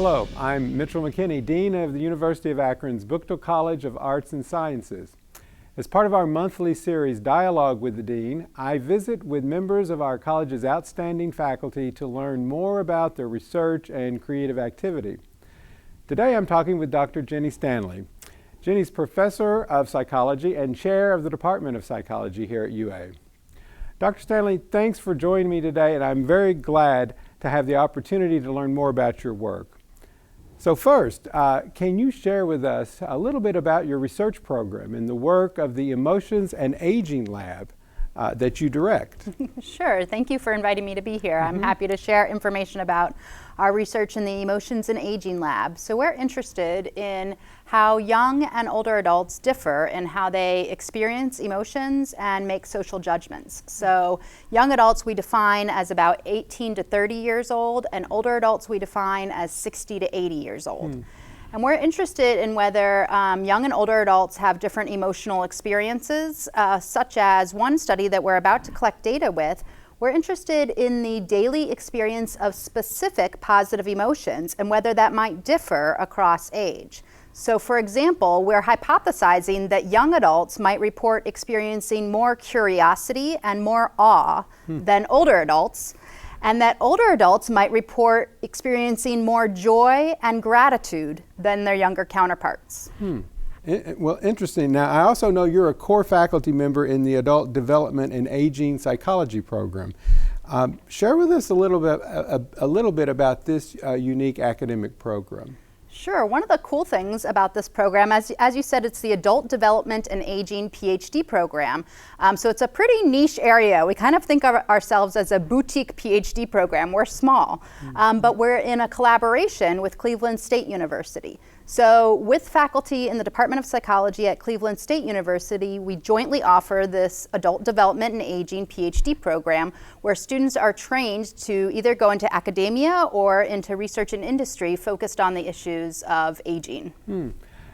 Hello, I'm Mitchell McKinney, Dean of the University of Akron's Buchtel College of Arts and Sciences. As part of our monthly series, Dialogue with the Dean, I visit with members of our college's outstanding faculty to learn more about their research and creative activity. Today I'm talking with Dr. Jenny Stanley. Jenny's Professor of Psychology and Chair of the Department of Psychology here at UA. Dr. Stanley, thanks for joining me today, and I'm very glad to have the opportunity to learn more about your work. So first, can you share with us a little bit about your research program and the work of the Emotions and Aging Lab that you direct? Sure. Thank you for inviting me to be here. I'm happy to share information about our research in the Emotions and Aging Lab. So we're interested in how young and older adults differ in how they experience emotions and make social judgments. So young adults we define as about 18 to 30 years old, and older adults we define as 60 to 80 years old. And we're interested in whether young and older adults have different emotional experiences, such as one study that we're about to collect data with. We're interested in the daily experience of specific positive emotions and whether that might differ across age. So for example, we're hypothesizing that young adults might report experiencing more curiosity and more awe than older adults, and that older adults might report experiencing more joy and gratitude than their younger counterparts. Well, interesting. Now, I also know you're a core faculty member in the Adult Development and Aging Psychology program. Share with us a little bit about this unique academic program. Sure. One of the cool things about this program, as you said, it's the Adult Development and Aging PhD program. So it's a pretty niche area. We kind of think of ourselves as a boutique PhD program. We're small, but we're in a collaboration with Cleveland State University. So with faculty in the Department of Psychology at Cleveland State University, we jointly offer this Adult Development and Aging PhD program where students are trained to either go into academia or into research and industry focused on the issues of aging.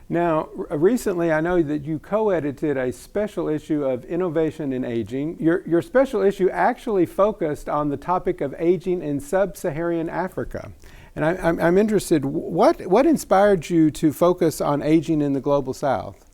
Now, recently I know that you co-edited a special issue of Innovation in Aging. Your special issue actually focused on the topic of aging in Sub-Saharan Africa. And I'm interested, what inspired you to focus on aging in the Global South?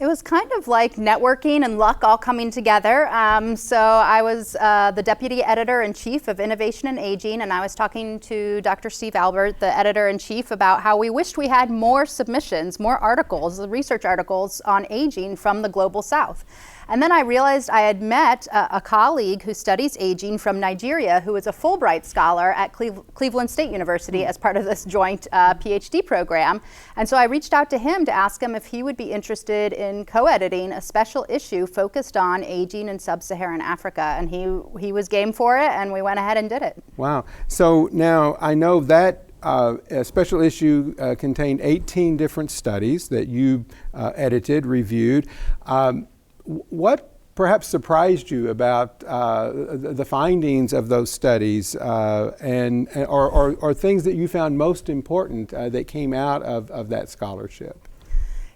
It was kind of like networking and luck all coming together. So I was the Deputy Editor-in-Chief of Innovation in Aging, and I was talking to Dr. Steve Albert, the Editor-in-Chief, about how we wished we had more submissions, more articles, research articles on aging from the Global South. And then I realized I had met a colleague who studies aging from Nigeria who is a Fulbright scholar at Cleveland State University as part of this joint PhD program. And so I reached out to him to ask him if he would be interested in co-editing a special issue focused on aging in Sub-Saharan Africa. And he was game for it, and we went ahead and did it. Wow. So now I know that a special issue contained 18 different studies that you edited, reviewed. What perhaps surprised you about the findings of those studies or things that you found most important that came out of that scholarship?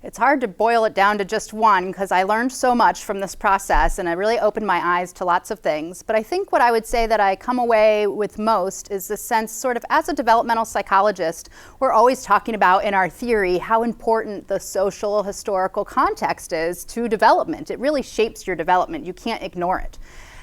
It's hard to boil it down to just one because I learned so much from this process and it really opened my eyes to lots of things. But I think what I would say that I come away with most is the sense, sort of as a developmental psychologist, we're always talking about in our theory how important the social historical context is to development. It really shapes your development. You can't ignore it.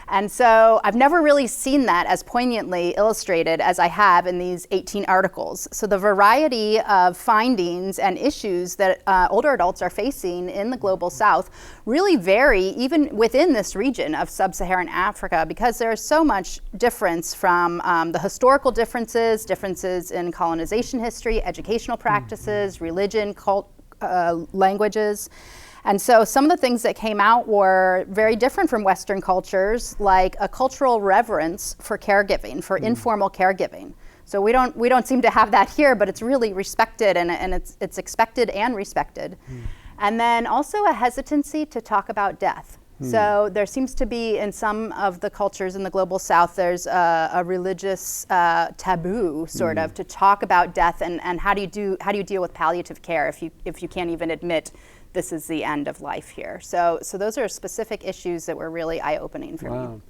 And so I've never really seen that as poignantly illustrated as I have in these 18 articles. So the variety of findings and issues that older adults are facing in the Global South really vary even within this region of Sub-Saharan Africa because there's so much difference from the historical differences in colonization history, educational practices, religion, languages. And so some of the things that came out were very different from Western cultures, like a cultural reverence for caregiving, for informal caregiving. So we don't seem to have that here, but it's really respected and it's expected and respected. And then also a hesitancy to talk about death. So there seems to be in some of the cultures in the Global South, there's a religious taboo sort of to talk about death and how do you deal with palliative care if you can't even admit this is the end of life here. So those are specific issues that were really eye-opening for me.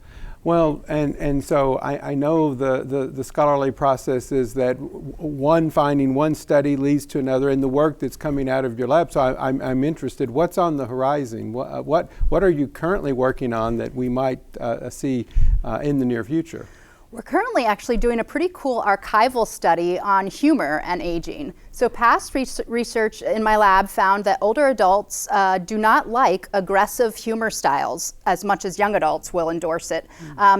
Well, and so I know the scholarly process is that one finding, one study leads to another in the work that's coming out of your lab. So I'm interested, what's on the horizon? What are you currently working on that we might see in the near future? We're currently actually doing a pretty cool archival study on humor and aging. So past research in my lab found that older adults do not like aggressive humor styles as much as young adults will endorse it.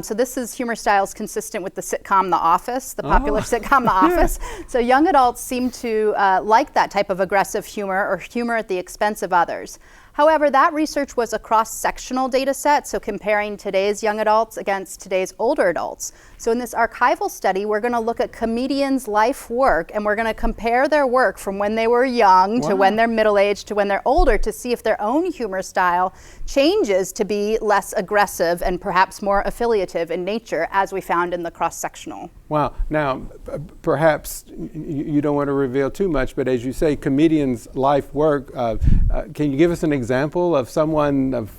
So this is humor styles consistent with the sitcom The Office, the popular sitcom The Office. So young adults seem to like that type of aggressive humor or humor at the expense of others. However, that research was a cross-sectional data set, so comparing today's young adults against today's older adults. So in this archival study, we're going to look at comedians' life work, and we're going to compare their work from when they were young to when they're middle-aged to when they're older to see if their own humor style changes to be less aggressive and perhaps more affiliative in nature, as we found in the cross-sectional. Wow. Now, perhaps you don't want to reveal too much, but as you say, comedians' life work, can you give us an example of someone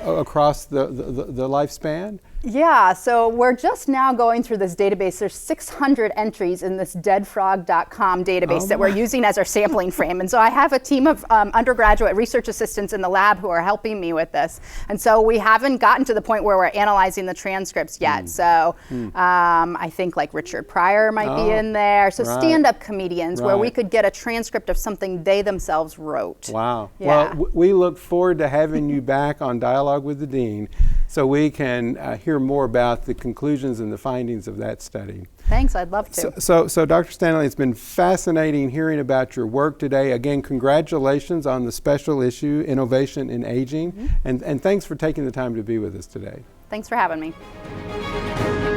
across the lifespan? Yeah, so we're just now going through this database. There's 600 entries in this deadfrog.com database that we're using as our sampling frame. And so I have a team of undergraduate research assistants in the lab who are helping me with this. And so we haven't gotten to the point where we're analyzing the transcripts yet. So I think like Richard Pryor might be in there. So stand-up comedians where we could get a transcript of something they themselves wrote. Wow. Yeah. Well, we look forward to having you back on Dialogue with the Dean so we can hear more about the conclusions and the findings of that study. Thanks, I'd love to. So Dr. Stanley, it's been fascinating hearing about your work today. Again, congratulations on the special issue, Innovation in Aging, and thanks for taking the time to be with us today. Thanks for having me.